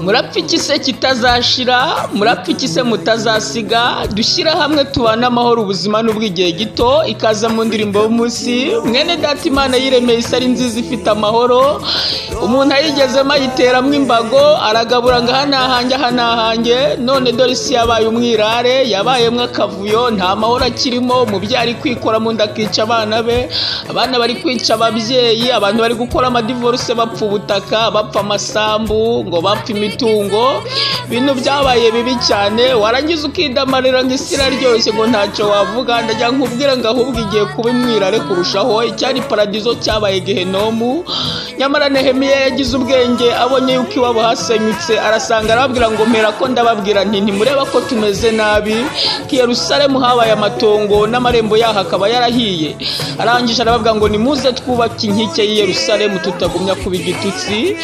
Murapfikise kitazashira, murapfikise mutazasiga, dushyira hamwe tubana amahoro ubuzima n'ubw'igihe gito. Ikaza mu ndirimbo y'umunsi, mwene data Imana yiremeye isari nziza ifite amahoro. Umuntu ayigezemo ayiteramwe imbago, aragabura ngo hanahange, none dore isi yabaye umwirare, yabayemwe akavuyo, nta mahoro akirimo. Umubyari kwikora mu nda akica abana be, abana bari kwica ababyeyi, abantu bari gukora amadivorce, bapfa ubutaka, bapfa amasambu, ngo bapfa imitungo. Bintu byabaye bibi cyane, warangiza ukidamarira ngo isi iraryoshye ngo ntacyo wavuga. Ndajya nkubwira ngo ahubwo igiye kuba imwirare kurushaho. Icyari paradizo cyabaye gehenomu. Nyamara Nehemiya yagize ubwenge, abonye yuko iwabo hasenyutse, arasanga arababwira ngo mpera ko ndababwira nti ntimureba ko tumeze nabi, ki Yerusalemu habaye amatongo n'amarembo yaho akaba yarahiye. Arangije arababwira ngo nimuze twubake inkike y'i Yerusalemu tutagumya kuba igitutsi.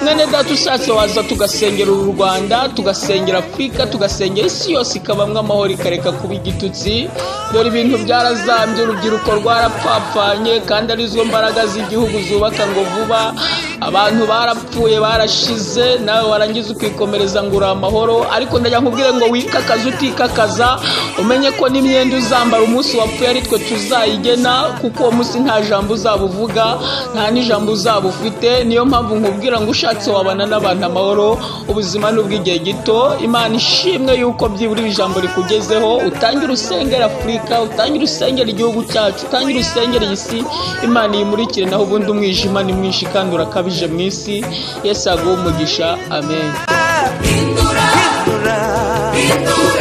Mwene data ushatse waza tugasengera u Rwanda, tugasengera Afrika, tugasengera isi yose ikabamwe amahoro ikareka kuba igitutsi. Dore ibintu byarazambye, urubyiruko rwarapfapfanye, kandi arizo mbaraga z'igihugu zubaka ngo vuba. Abantu barapfuye barashize, nawe warangiza ukikomereza ngo uri amahoro. Ariko ndajya nkubwire ngo wikakaza utikakaza, umenye ko n'imyenda uzambara umunsi wapfuye ari twe tuzayigena, kuko uwo munsi nta jambo uzabuvuga, nta n'ijambo uzabufite. Niyo mpamvu nkubwira ngo ushatse wabana n'abantu amahoro ubuzima n'ubw'igihe gito. Imana ishimwe yuko byibura ijambo rikugezeho, utangira usengera Afrika, utangira usengera igihugu cyacu, utangira usengera isi. Imana yimurikire, naho ubundi umwijima ni mwinshi kandi urakabije mu isi. Yesu aguhe umugisha, amen. Hindura, hindura, hindura.